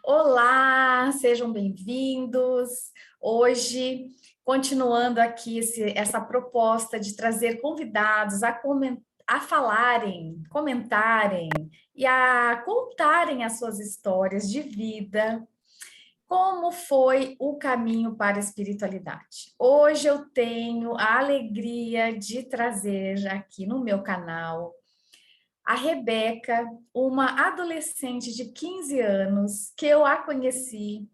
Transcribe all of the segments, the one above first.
Olá, sejam bem-vindos. Hoje, continuando aqui essa proposta de trazer convidados a falarem, comentarem e a contarem as suas histórias de vida, como foi o caminho para a espiritualidade. Hoje eu tenho a alegria de trazer aqui no meu canal a Rebeca, uma adolescente de 15 anos, que eu a conheci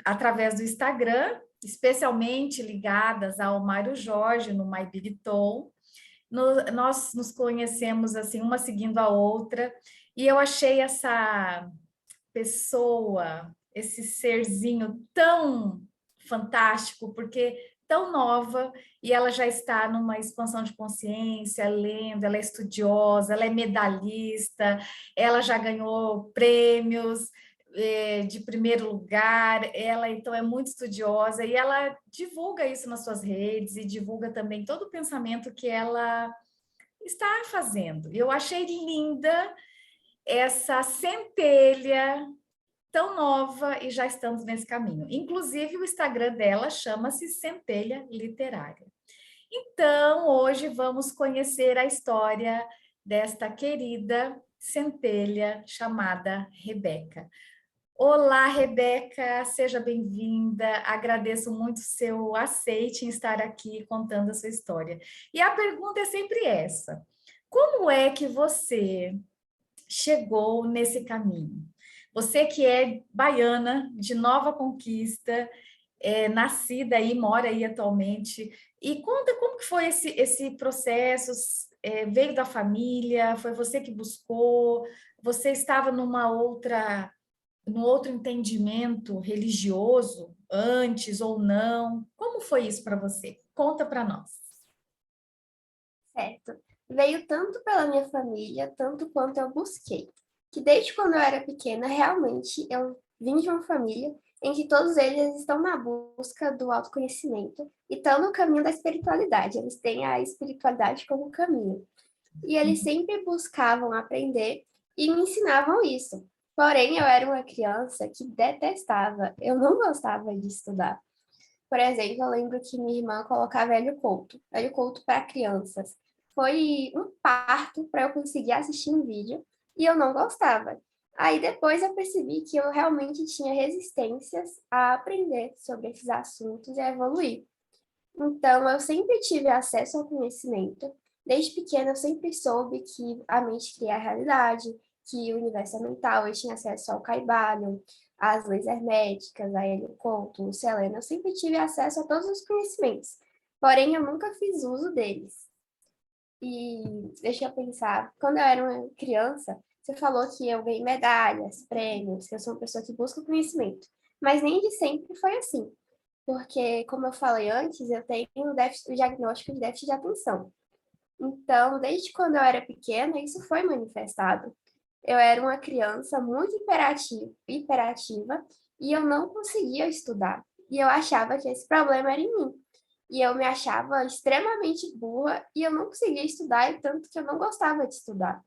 através do Instagram, especialmente ligadas ao Mário Jorge, no My Big Tom. Nós nos conhecemos assim, uma seguindo a outra, e eu achei essa pessoa, esse serzinho tão fantástico, porque tão nova e ela já está numa expansão de consciência, lendo, ela é estudiosa, ela é medalhista, ela já ganhou prêmios de primeiro lugar, ela então é muito estudiosa e ela divulga isso nas suas redes e divulga também todo o pensamento que ela está fazendo. Eu achei linda essa centelha tão nova e já estamos nesse caminho. Inclusive, o Instagram dela chama-se Centelha Literária. Então, hoje vamos conhecer a história desta querida centelha chamada Rebeca. Olá, Rebeca, seja bem-vinda. Agradeço muito o seu aceite em estar aqui contando a sua história. E a pergunta é sempre essa: como é que você chegou nesse caminho? Você que é baiana, de Nova Conquista, nascida aí, mora aí atualmente, e conta como que foi esse processo, veio da família, foi você que buscou, você estava num outro entendimento religioso antes ou não? Como foi isso para você? Conta para nós. Certo. Veio tanto pela minha família, tanto quanto eu busquei. Que desde quando eu era pequena, realmente eu vim de uma família em que todos eles estão na busca do autoconhecimento e estão no caminho da espiritualidade. Eles têm a espiritualidade como caminho. E eles sempre buscavam aprender e me ensinavam isso. Porém, eu era uma criança que detestava, eu não gostava de estudar. Por exemplo, eu lembro que minha irmã colocava Hélio Couto para crianças. Foi um parto para eu conseguir assistir um vídeo e eu não gostava. Aí depois eu percebi que eu realmente tinha resistências a aprender sobre esses assuntos e a evoluir. Então, eu sempre tive acesso ao conhecimento. Desde pequena, eu sempre soube que a mente cria a realidade, que o universo é mental. Eu tinha acesso ao Caibalion, às leis herméticas, a Hélio Couto, Selena. Eu sempre tive acesso a todos os conhecimentos. Porém, eu nunca fiz uso deles. E deixa eu pensar, quando eu era uma criança, você falou que eu ganhei medalhas, prêmios, que eu sou uma pessoa que busca conhecimento. Mas nem de sempre foi assim. Porque, como eu falei antes, eu tenho o diagnóstico de déficit de atenção. Então, desde quando eu era pequena, isso foi manifestado. Eu era uma criança muito hiperativa e eu não conseguia estudar. E eu achava que esse problema era em mim. E eu me achava extremamente burra e eu não conseguia estudar, e tanto que eu não gostava de estudar.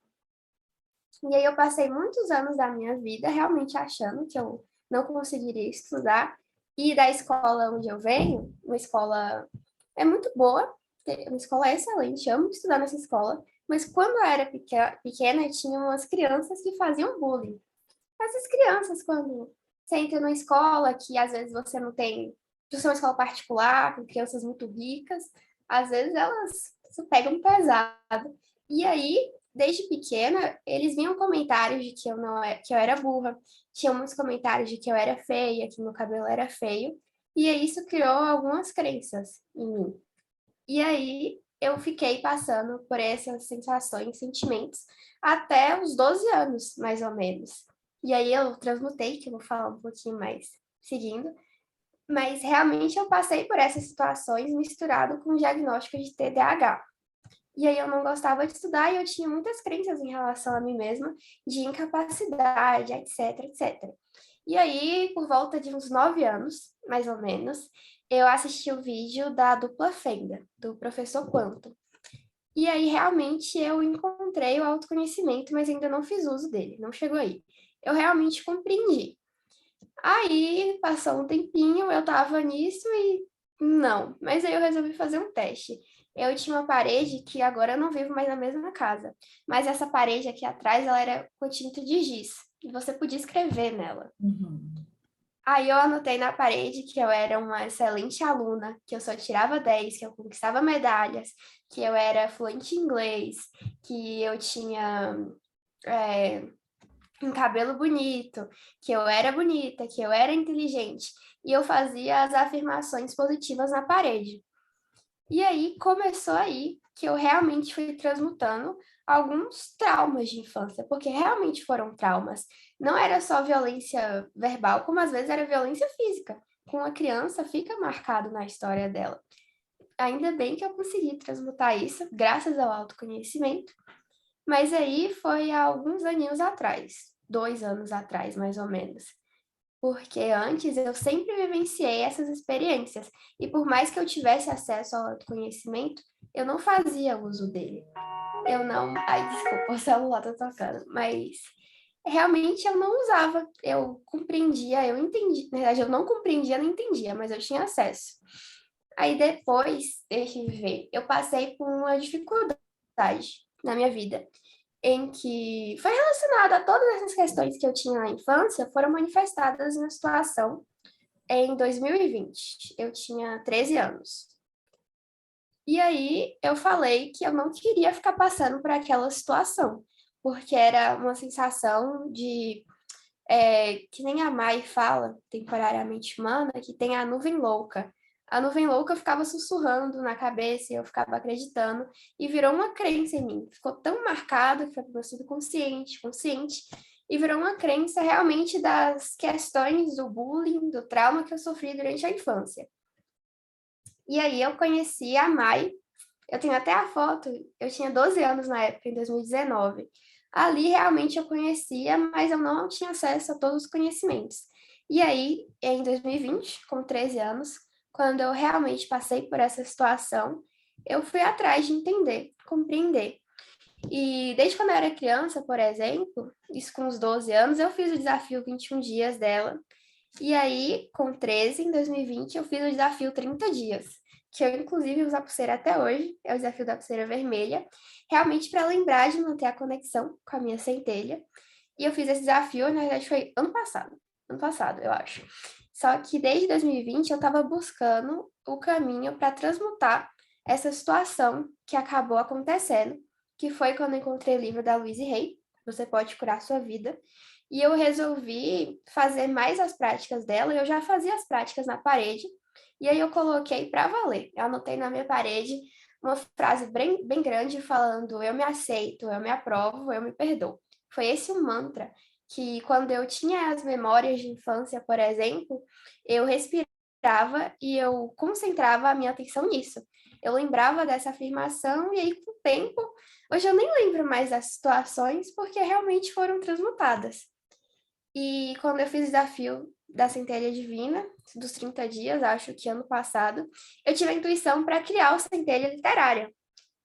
E aí eu passei muitos anos da minha vida realmente achando que eu não conseguiria estudar. E da escola onde eu venho, uma escola é muito boa, uma escola excelente, amo estudar nessa escola, mas quando eu era pequena, tinha umas crianças que faziam bullying. Essas crianças, quando você entra numa escola que às vezes você não tem, se é uma escola particular, com crianças muito ricas, às vezes elas se pegam pesado. E aí, desde pequena, eles vinham comentários de que eu não é, que eu era burra, tinham muitos comentários de que eu era feia, que meu cabelo era feio, e aí isso criou algumas crenças em mim. E aí eu fiquei passando por essas sensações, sentimentos, até os 12 anos, mais ou menos. E aí eu transmutei, que eu vou falar um pouquinho mais seguindo, mas realmente eu passei por essas situações misturado com o diagnóstico de TDAH. E aí eu não gostava de estudar e eu tinha muitas crenças em relação a mim mesma, de incapacidade, etc, etc. E aí, por volta de uns 9 anos, mais ou menos, eu assisti o vídeo da dupla Fenda, do professor Quanto. E aí, realmente, eu encontrei o autoconhecimento, mas ainda não fiz uso dele, não chegou aí. Eu realmente compreendi. Aí, passou um tempinho, eu tava nisso e não. Mas aí eu resolvi fazer um teste. Eu tinha uma parede que agora eu não vivo mais na mesma casa. Mas essa parede aqui atrás, ela era com tinta de giz. E você podia escrever nela. Uhum. Aí eu anotei na parede que eu era uma excelente aluna, que eu só tirava 10, que eu conquistava medalhas, que eu era fluente em inglês, que eu tinha é, um cabelo bonito, que eu era bonita, que eu era inteligente. E eu fazia as afirmações positivas na parede. E aí começou aí que eu realmente fui transmutando alguns traumas de infância, porque realmente foram traumas. Não era só violência verbal, como às vezes era violência física. Com a criança fica marcado na história dela. Ainda bem que eu consegui transmutar isso, graças ao autoconhecimento. Mas aí foi há alguns aninhos atrás, 2 anos atrás, mais ou menos. Porque antes eu sempre vivenciei essas experiências. E por mais que eu tivesse acesso ao autoconhecimento, eu não fazia uso dele. Eu não. Ai, desculpa, o celular tá tocando. Mas realmente eu não usava. Eu compreendia, eu entendi. Na verdade, eu não compreendia, não entendia, mas eu tinha acesso. Aí depois, deixa eu ver, eu passei por uma dificuldade na minha vida em que foi relacionada a todas essas questões que eu tinha na infância, foram manifestadas na situação em 2020. Eu tinha 13 anos. E aí eu falei que eu não queria ficar passando por aquela situação, porque era uma sensação de que nem a Mai fala, temporariamente humana, que tem a nuvem louca. A nuvem louca ficava sussurrando na cabeça e eu ficava acreditando, e virou uma crença em mim. Ficou tão marcado que foi para o meu subconsciente, consciente, e virou uma crença realmente das questões do bullying, do trauma que eu sofri durante a infância. E aí eu conheci a Mai, eu tenho até a foto, eu tinha 12 anos na época, em 2019. Ali realmente eu conhecia, mas eu não tinha acesso a todos os conhecimentos. E aí, em 2020, com 13 anos, quando eu realmente passei por essa situação, eu fui atrás de entender, compreender. E desde quando eu era criança, por exemplo, isso com uns 12 anos, eu fiz o desafio 21 dias dela. E aí, com 13, em 2020, eu fiz o desafio 30 dias, que eu inclusive uso a pulseira até hoje, é o desafio da pulseira vermelha, realmente para lembrar de manter a conexão com a minha centelha. E eu fiz esse desafio, na verdade, foi ano passado, eu acho. Só que desde 2020 eu estava buscando o caminho para transmutar essa situação que acabou acontecendo, que foi quando eu encontrei o livro da Louise Hay, Você Pode Curar Sua Vida, e eu resolvi fazer mais as práticas dela. Eu já fazia as práticas na parede, e aí eu coloquei para valer. Eu anotei na minha parede uma frase bem, bem grande falando: eu me aceito, eu me aprovo, eu me perdoo. Foi esse o mantra que, quando eu tinha as memórias de infância, por exemplo, eu respirava e eu concentrava a minha atenção nisso. Eu lembrava dessa afirmação, e aí, com o tempo, hoje eu nem lembro mais das situações, porque realmente foram transmutadas. E quando eu fiz o desafio da Centelha Divina, dos 30 dias, acho que ano passado, eu tive a intuição para criar o Centelha Literária.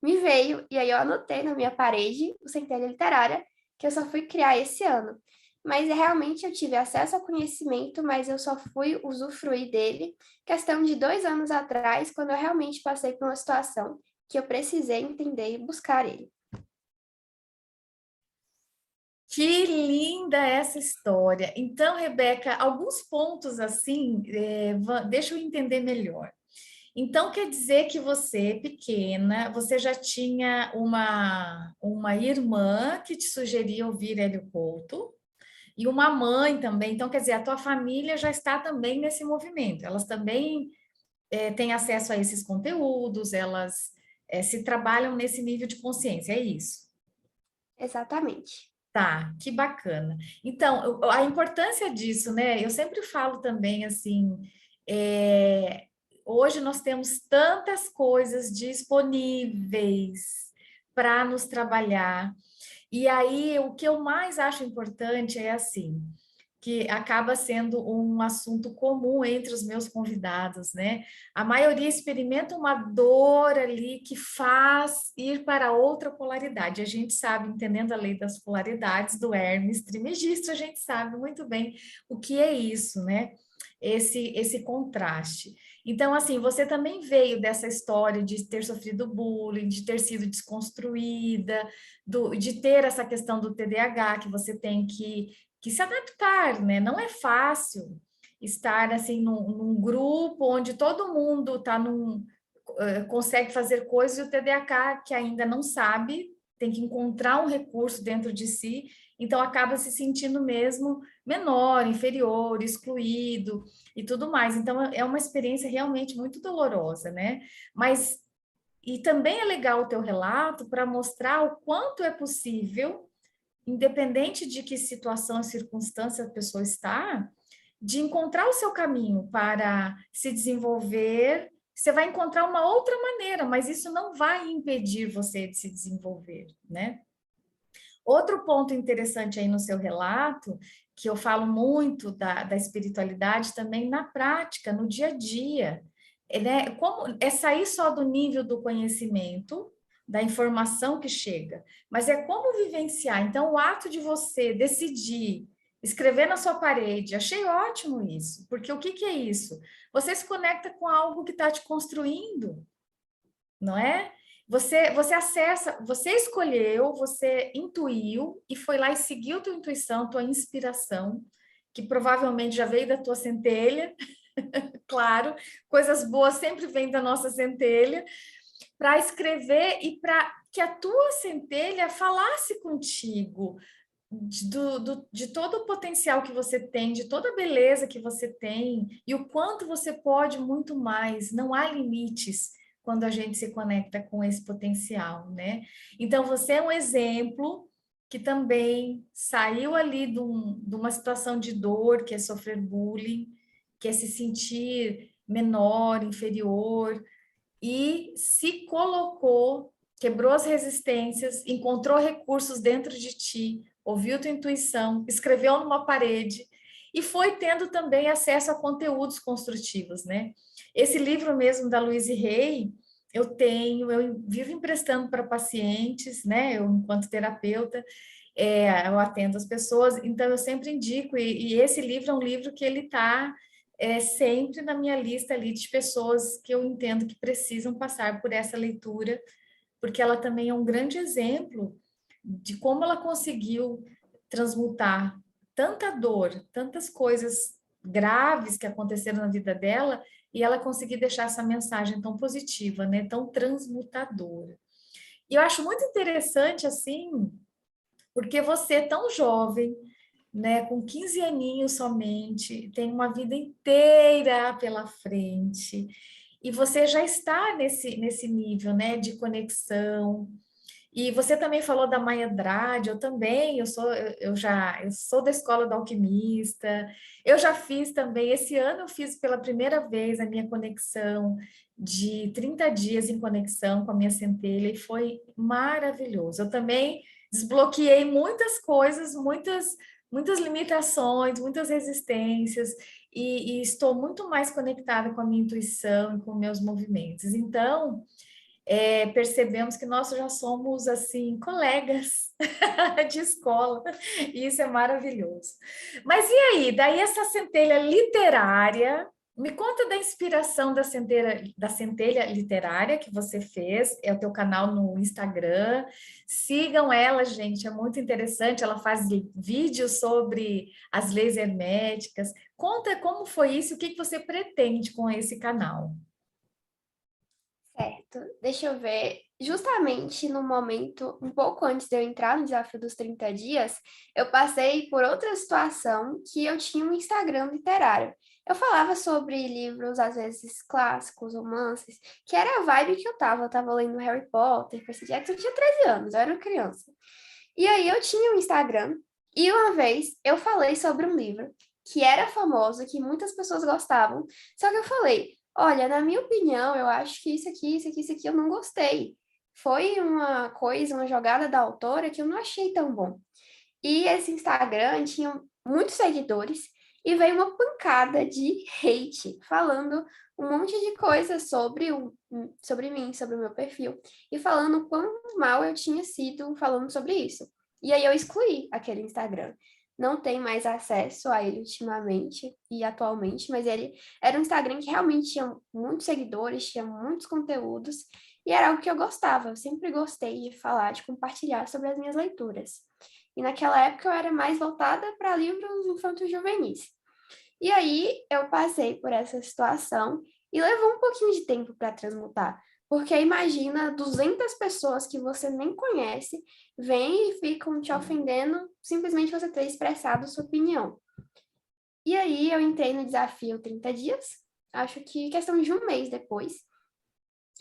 Me veio, e aí eu anotei na minha parede o Centelha Literária, que eu só fui criar esse ano. Mas realmente eu tive acesso ao conhecimento, mas eu só fui usufruir dele questão de 2 anos atrás, quando eu realmente passei por uma situação que eu precisei entender e buscar ele. Que linda essa história. Então, Rebeca, alguns pontos assim, deixa eu entender melhor. Então, quer dizer que você, pequena, você já tinha uma irmã que te sugeria ouvir Hélio Couto e uma mãe também. Então, quer dizer, a tua família já está também nesse movimento. Elas também têm acesso a esses conteúdos, elas se trabalham nesse nível de consciência, é isso? Exatamente. Tá, que bacana. Então, a importância disso, né? Eu sempre falo também assim, hoje nós temos tantas coisas disponíveis para nos trabalhar. E aí, o que eu mais acho importante é assim, que acaba sendo um assunto comum entre os meus convidados, né? A maioria experimenta uma dor ali que faz ir para outra polaridade. A gente sabe, entendendo a lei das polaridades do Hermes Trismegisto, a gente sabe muito bem o que é isso, né? Esse contraste. Então, assim, você também veio dessa história de ter sofrido bullying, de ter sido desconstruída, de ter essa questão do TDAH, que você tem que se adaptar, né? Não é fácil estar assim num grupo onde todo mundo está consegue fazer coisas e o TDAH que ainda não sabe, tem que encontrar um recurso dentro de si, então acaba se sentindo mesmo menor, inferior, excluído e tudo mais. Então é uma experiência realmente muito dolorosa, né? Mas e também é legal o teu relato para mostrar o quanto é possível, independente de que situação e circunstância a pessoa está, de encontrar o seu caminho para se desenvolver. Você vai encontrar uma outra maneira, mas isso não vai impedir você de se desenvolver, né? Outro ponto interessante aí no seu relato, que eu falo muito da espiritualidade também na prática, no dia a dia, né? Como é sair só do nível do conhecimento, da informação que chega, mas é como vivenciar. Então, o ato de você decidir escrever na sua parede, achei ótimo isso, porque o que que é isso? Você se conecta com algo que está te construindo, não é? Você acessa, você escolheu, você intuiu e foi lá e seguiu tua intuição, tua inspiração, que provavelmente já veio da tua centelha, claro, coisas boas sempre vêm da nossa centelha, para escrever e para que a tua centelha falasse contigo de todo o potencial que você tem, de toda a beleza que você tem e o quanto você pode muito mais. Não há limites quando a gente se conecta com esse potencial, né? Então, você é um exemplo que também saiu ali de uma situação de dor, que é sofrer bullying, que é se sentir menor, inferior, e se colocou, quebrou as resistências, encontrou recursos dentro de ti, ouviu tua intuição, escreveu numa parede e foi tendo também acesso a conteúdos construtivos, né? Esse livro mesmo da Louise Hay, eu vivo emprestando para pacientes, né? Eu, enquanto terapeuta, eu atendo as pessoas, então eu sempre indico, e esse livro é um livro que ele está sempre na minha lista ali de pessoas que eu entendo que precisam passar por essa leitura, porque ela também é um grande exemplo de como ela conseguiu transmutar tanta dor, tantas coisas graves que aconteceram na vida dela, e ela conseguir deixar essa mensagem tão positiva, né, tão transmutadora. E eu acho muito interessante, assim, porque você é tão jovem, né, com 15 aninhos somente, tem uma vida inteira pela frente, e você já está nesse nível, né, de conexão. E você também falou da Maia Andrade, eu também, eu sou da escola do alquimista, eu já fiz também, esse ano eu fiz pela primeira vez a minha conexão de 30 dias em conexão com a minha centelha e foi maravilhoso. Eu também desbloqueei muitas coisas, muitas limitações, muitas resistências, e estou muito mais conectada com a minha intuição e com meus movimentos. Então, percebemos que nós já somos assim colegas de escola, e isso é maravilhoso. Mas e aí, daí essa centelha literária, me conta da inspiração da centelha literária que você fez, é o teu canal no Instagram, sigam ela, gente, é muito interessante, ela faz vídeos sobre as leis herméticas, conta como foi isso, o que você pretende com esse canal. Certo, deixa eu ver. Justamente no momento, um pouco antes de eu entrar no desafio dos 30 dias, eu passei por outra situação que eu tinha um Instagram literário. Eu falava sobre livros, às vezes clássicos, romances, que era a vibe que eu tava. Eu tava lendo Harry Potter, Percy Jackson, eu tinha 13 anos, eu era uma criança. E aí eu tinha um Instagram, e uma vez eu falei sobre um livro que era famoso, que muitas pessoas gostavam, só que eu falei, olha, na minha opinião, eu acho que isso aqui, isso aqui, isso aqui eu não gostei. Foi uma coisa, uma jogada da autora que eu não achei tão bom. E esse Instagram tinha muitos seguidores e veio uma pancada de hate, falando um monte de coisas sobre mim, sobre o meu perfil, e falando o quão mal eu tinha sido falando sobre isso. E aí eu excluí aquele Instagram. Não tenho mais acesso a ele ultimamente e atualmente, mas ele era um Instagram que realmente tinha muitos seguidores, tinha muitos conteúdos, e era algo que eu gostava. Eu sempre gostei de falar, de compartilhar sobre as minhas leituras. E naquela época eu era mais voltada para livros infanto-juvenis. E aí eu passei por essa situação e levou um pouquinho de tempo para transmutar. Porque imagina 200 pessoas que você nem conhece, vêm e ficam te ofendendo simplesmente você ter expressado sua opinião. E aí eu entrei no desafio 30 dias, acho que questão de um mês depois.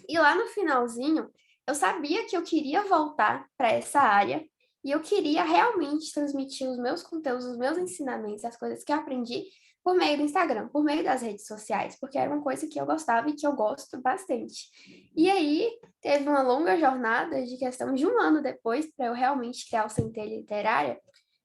E lá no finalzinho, eu sabia que eu queria voltar para essa área e eu queria realmente transmitir os meus conteúdos, os meus ensinamentos, as coisas que eu aprendi por meio do Instagram, por meio das redes sociais, porque era uma coisa que eu gostava e que eu gosto bastante. E aí teve uma longa jornada de questão de um ano depois para eu realmente criar o Centelha Literária,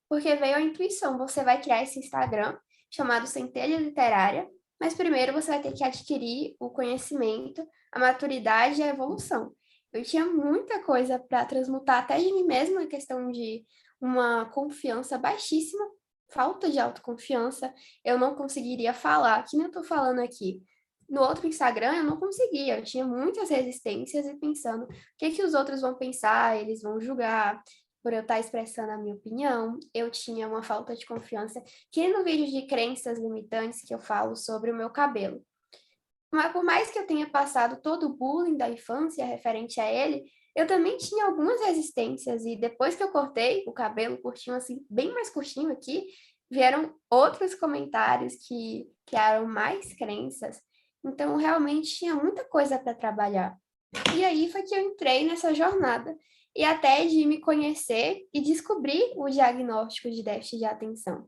porque veio a intuição, você vai criar esse Instagram chamado Centelha Literária, mas primeiro você vai ter que adquirir o conhecimento, a maturidade e a evolução. Eu tinha muita coisa para transmutar até de mim mesma, a questão de uma confiança baixíssima, falta de autoconfiança, eu não conseguiria falar, que nem eu estou falando aqui. No outro Instagram eu não conseguia, eu tinha muitas resistências e pensando o que que os outros vão pensar, eles vão julgar, por eu estar expressando a minha opinião, eu tinha uma falta de confiança, que no vídeo de crenças limitantes que eu falo sobre o meu cabelo. Mas por mais que eu tenha passado todo o bullying da infância referente a ele, eu também tinha algumas resistências e depois que eu cortei o cabelo curtinho assim, bem mais curtinho aqui, vieram outros comentários que criaram mais crenças. Então realmente tinha muita coisa para trabalhar. E aí foi que eu entrei nessa jornada e até de me conhecer e descobrir o diagnóstico de déficit de atenção.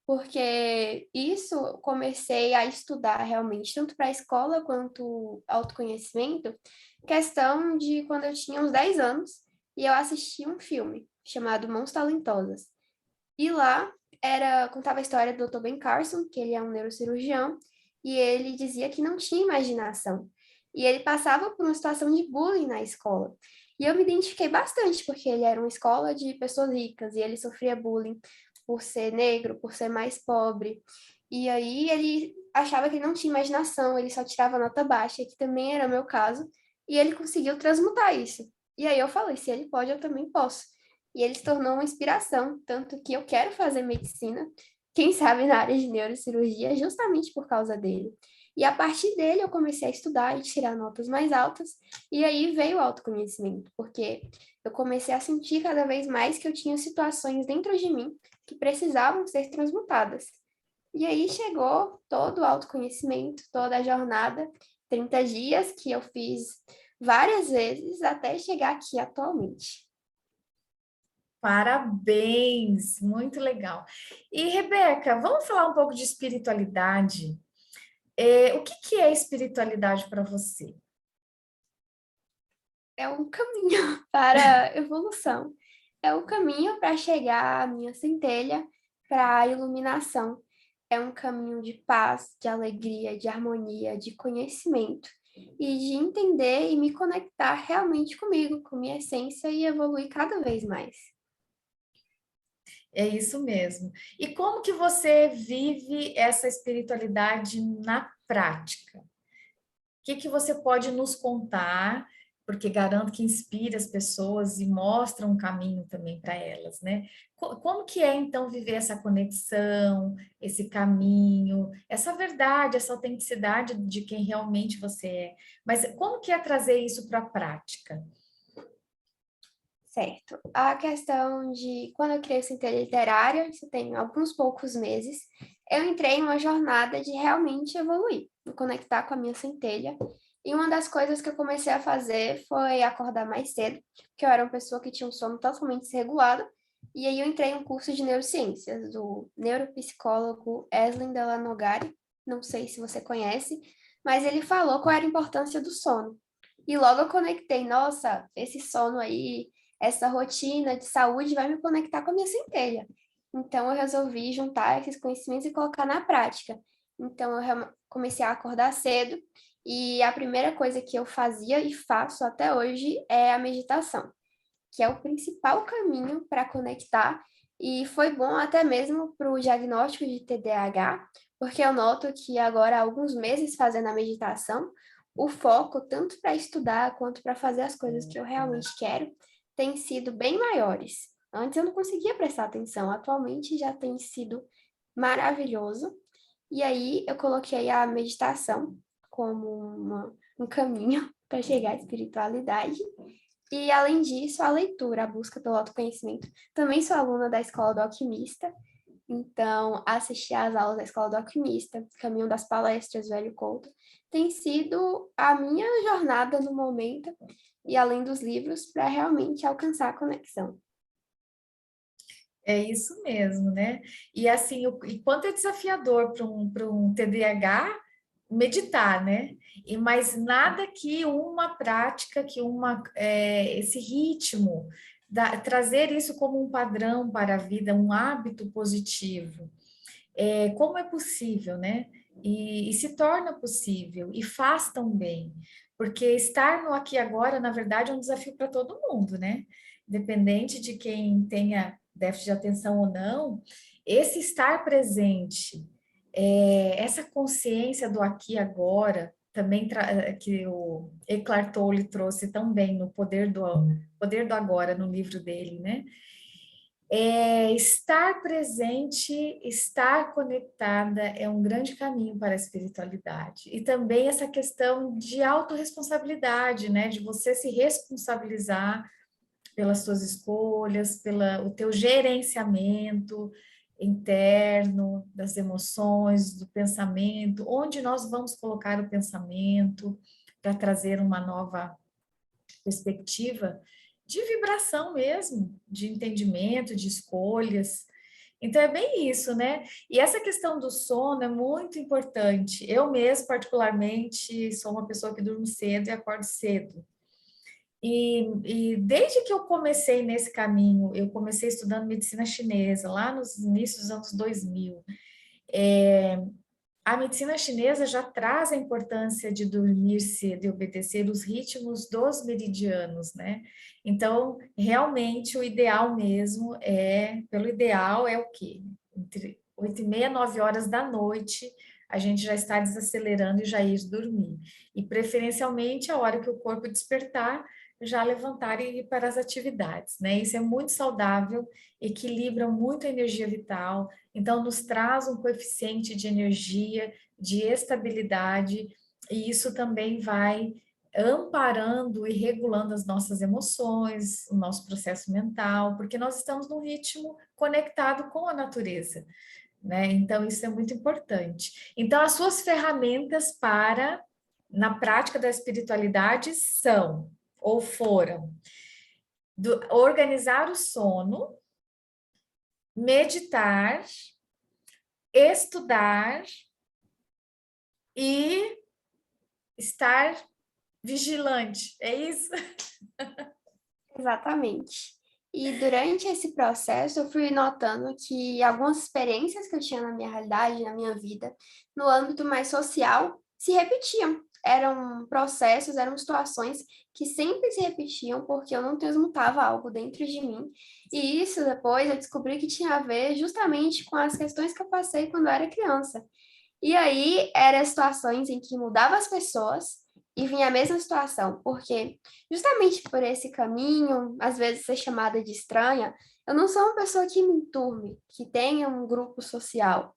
Porque isso eu comecei a estudar realmente, tanto para a escola quanto autoconhecimento, questão de quando eu tinha uns 10 anos e eu assisti um filme chamado Mãos Talentosas. E lá contava a história do Dr. Ben Carson, que ele é um neurocirurgião, e ele dizia que não tinha imaginação. E ele passava por uma situação de bullying na escola. E eu me identifiquei bastante, porque ele era uma escola de pessoas ricas e ele sofria bullying por ser negro, por ser mais pobre. E aí ele achava que ele não tinha imaginação, ele só tirava nota baixa, que também era o meu caso, e ele conseguiu transmutar isso. E aí eu falei, se ele pode, eu também posso. E ele se tornou uma inspiração, tanto que eu quero fazer medicina, quem sabe na área de neurocirurgia, justamente por causa dele. E a partir dele eu comecei a estudar e tirar notas mais altas, e aí veio o autoconhecimento, porque eu comecei a sentir cada vez mais que eu tinha situações dentro de mim que precisavam ser transmutadas. E aí chegou todo o autoconhecimento, toda a jornada, 30 dias que eu fiz várias vezes até chegar aqui atualmente. Parabéns, muito legal. E, Rebeca, vamos falar um pouco de espiritualidade. O que que é espiritualidade para você? É um caminho para a evolução. É um caminho para chegar à minha centelha, para a iluminação. É um caminho de paz, de alegria, de harmonia, de conhecimento e de entender e me conectar realmente comigo, com minha essência e evoluir cada vez mais. É isso mesmo. E como que você vive essa espiritualidade na prática? O que que você pode nos contar? Porque garanto que inspira as pessoas e mostra um caminho também para elas, né? Como que é então viver essa conexão, esse caminho, essa verdade, essa autenticidade de quem realmente você é? Mas como que é trazer isso para a prática? Certo. A questão de quando eu criei o Centelha Literária, isso tem alguns poucos meses, eu entrei em uma jornada de realmente evoluir, me conectar com a minha centelha. E uma das coisas que eu comecei a fazer foi acordar mais cedo, porque eu era uma pessoa que tinha um sono totalmente desregulado. E aí eu entrei em um curso de neurociências do neuropsicólogo Eslen Delanogari, não sei se você conhece, mas ele falou qual era a importância do sono. E logo eu conectei, nossa, esse sono aí essa rotina de saúde vai me conectar com a minha centelha. Então, eu resolvi juntar esses conhecimentos e colocar na prática. Então, comecei a acordar cedo e a primeira coisa que eu fazia e faço até hoje é a meditação, que é o principal caminho para conectar, e foi bom até mesmo para o diagnóstico de TDAH, porque eu noto que agora, há alguns meses fazendo a meditação, o foco, tanto para estudar quanto para fazer as coisas que eu realmente quero, tem sido bem maiores. Antes eu não conseguia prestar atenção, atualmente já tem sido maravilhoso. E aí eu coloquei a meditação como um caminho para chegar à espiritualidade. E, além disso, a leitura, a busca pelo autoconhecimento. Também sou aluna da Escola do Alquimista, então assistir às aulas da Escola do Alquimista, Caminho das Palestras, Velho Couto, tem sido a minha jornada no momento, e além dos livros, para realmente alcançar a conexão. É isso mesmo, né? E assim, e quanto é desafiador para um TDAH meditar, né? Mas nada que uma prática, esse ritmo, trazer isso como um padrão para a vida, um hábito positivo. Como é possível, né? E se torna possível, e faz também, porque estar no aqui e agora, na verdade, é um desafio para todo mundo, né? Independente de quem tenha déficit de atenção ou não, esse estar presente, essa consciência do aqui e agora, também que o Eckhart Tolle trouxe tão bem no Poder do Agora, no livro dele, né? Estar presente, estar conectada é um grande caminho para a espiritualidade. E também essa questão de autorresponsabilidade, né? De você se responsabilizar pelas suas escolhas, pelo teu gerenciamento interno das emoções, do pensamento, onde nós vamos colocar o pensamento para trazer uma nova perspectiva de vibração mesmo, de entendimento, de escolhas. Então é bem isso, né? E essa questão do sono é muito importante. Eu mesmo, particularmente, sou uma pessoa que durmo cedo e acordo cedo. E desde que eu comecei nesse caminho, eu comecei estudando medicina chinesa, lá nos inícios dos anos 2000. A medicina chinesa já traz a importância de dormir cedo e obedecer os ritmos dos meridianos, né? Então, realmente, o ideal mesmo pelo ideal é o quê? Entre 8h30 e 9 horas da noite, a gente já está desacelerando e já ir dormir. E, preferencialmente, a hora que o corpo despertar, já levantar e ir para as atividades, né? Isso é muito saudável, equilibra muito a energia vital, então nos traz um coeficiente de energia, de estabilidade, e isso também vai amparando e regulando as nossas emoções, o nosso processo mental, porque nós estamos num ritmo conectado com a natureza, né? Então isso é muito importante. Então as suas ferramentas na prática da espiritualidade são ou foram organizar o sono, meditar, estudar e estar vigilante. É isso? Exatamente. E durante esse processo, eu fui notando que algumas experiências que eu tinha na minha realidade, na minha vida, no âmbito mais social, se repetiam. Eram processos, eram situações que sempre se repetiam porque eu não transmutava algo dentro de mim. E isso depois eu descobri que tinha a ver justamente com as questões que eu passei quando eu era criança. E aí, eram situações em que mudava as pessoas e vinha a mesma situação, porque justamente por esse caminho, às vezes ser chamada de estranha, eu não sou uma pessoa que me enturme, que tenha um grupo social.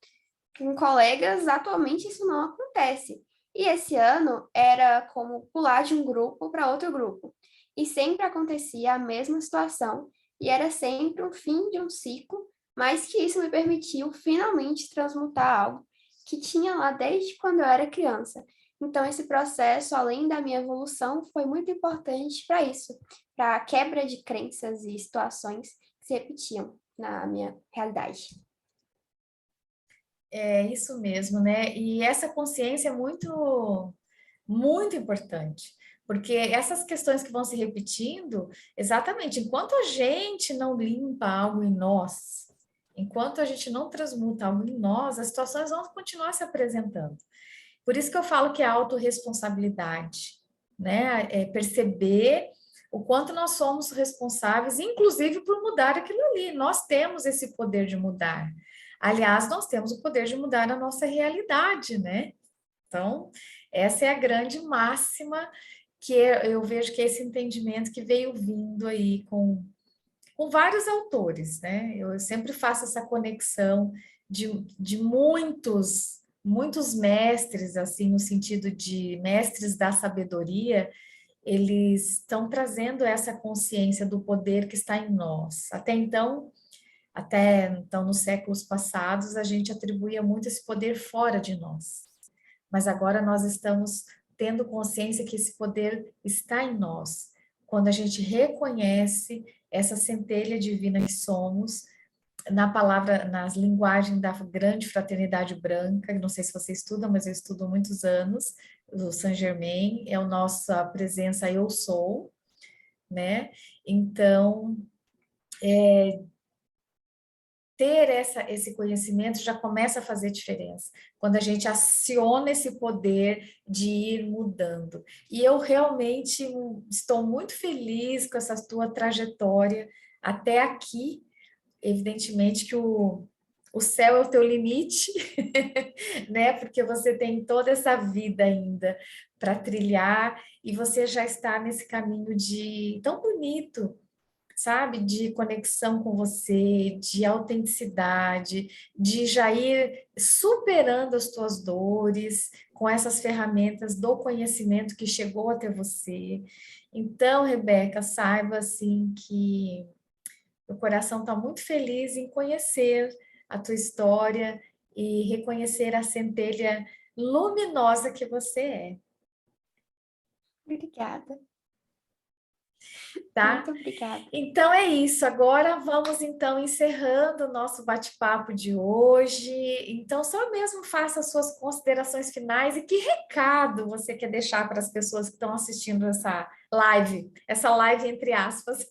Com colegas, atualmente isso não acontece. E esse ano era como pular de um grupo para outro grupo. E sempre acontecia a mesma situação, e era sempre um fim de um ciclo, mas que isso me permitiu finalmente transmutar algo que tinha lá desde quando eu era criança. Então, esse processo, além da minha evolução, foi muito importante para isso, para a quebra de crenças e situações que se repetiam na minha realidade. É isso mesmo, né? E essa consciência é muito, muito importante, Porque essas questões que vão se repetindo, exatamente, enquanto a gente não limpa algo em nós, enquanto a gente não transmuta algo em nós, as situações vão continuar se apresentando. Por isso que eu falo que é autorresponsabilidade, né? É perceber o quanto nós somos responsáveis, inclusive por mudar aquilo ali. Nós temos esse poder de mudar. Aliás, nós temos o poder de mudar a nossa realidade, né? Então, essa é a grande máxima que eu vejo que é esse entendimento que veio vindo aí com vários autores, né? Eu sempre faço essa conexão de muitos mestres, assim, no sentido de mestres da sabedoria, eles estão trazendo essa consciência do poder que está em nós. Até então, nos séculos passados, a gente atribuía muito esse poder fora de nós. Mas agora nós estamos tendo consciência que esse poder está em nós. Quando a gente reconhece essa centelha divina que somos, na palavra, nas linguagens da grande fraternidade branca, não sei se você estuda, mas eu estudo há muitos anos, o Saint Germain, é a nossa presença eu sou, né? Então, ter esse conhecimento já começa a fazer diferença, quando a gente aciona esse poder de ir mudando. E eu realmente estou muito feliz com essa tua trajetória até aqui. Evidentemente que o céu é o teu limite, né? Porque você tem toda essa vida ainda para trilhar e você já está nesse caminho de tão bonito, sabe? De conexão com você, de autenticidade, de já ir superando as tuas dores com essas ferramentas do conhecimento que chegou até você. Então, Rebeca, saiba assim que meu coração está muito feliz em conhecer a tua história e reconhecer a centelha luminosa que você é, Obrigada, tá? muito obrigada. Então é isso. Agora vamos então encerrando o nosso bate-papo de hoje. Então só mesmo faça as suas considerações finais e que recado você quer deixar para as pessoas que estão assistindo essa live entre aspas.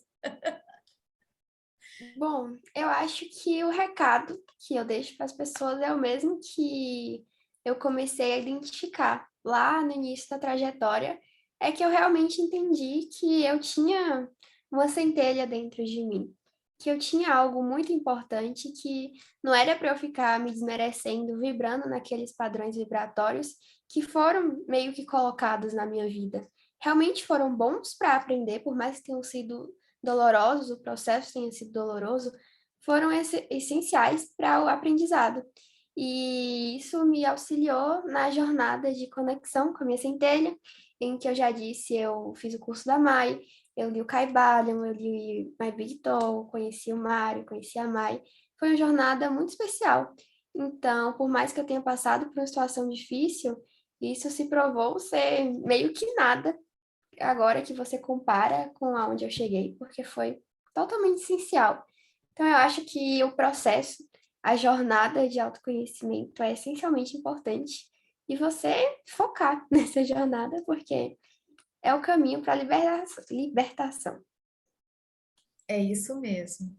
Bom, eu acho que o recado que eu deixo para as pessoas é o mesmo que eu comecei a identificar lá no início da trajetória, é que eu realmente entendi que eu tinha uma centelha dentro de mim, que eu tinha algo muito importante que não era para eu ficar me desmerecendo, vibrando naqueles padrões vibratórios que foram meio que colocados na minha vida. Realmente foram bons para aprender, por mais que tenham sido dolorosos, o processo tenha sido doloroso, foram essenciais para o aprendizado. E isso me auxiliou na jornada de conexão com a minha centelha, em que eu já disse, eu fiz o curso da Mai, eu li o Caibalion, eu li My Big Toll, conheci o Mário, conheci a Mai. Foi uma jornada muito especial. Então, por mais que eu tenha passado por uma situação difícil, isso se provou ser meio que nada agora que você compara com aonde eu cheguei, porque foi totalmente essencial. Então, eu acho que o processo, a jornada de autoconhecimento é essencialmente importante e você focar nessa jornada, porque é o caminho para a libertação. É isso mesmo.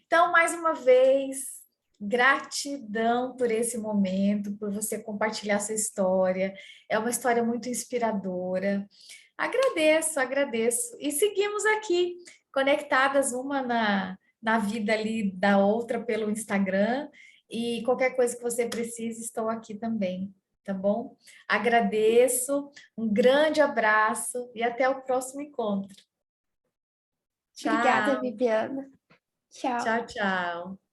Então, mais uma vez, gratidão por esse momento, por você compartilhar sua história. É uma história muito inspiradora. Agradeço, agradeço. E seguimos aqui, conectadas uma na vida ali da outra pelo Instagram. E qualquer coisa que você precise, estou aqui também, tá bom? Agradeço, um grande abraço e até o próximo encontro. Obrigada, Tchau, Viviana. Tchau. tchau, tchau.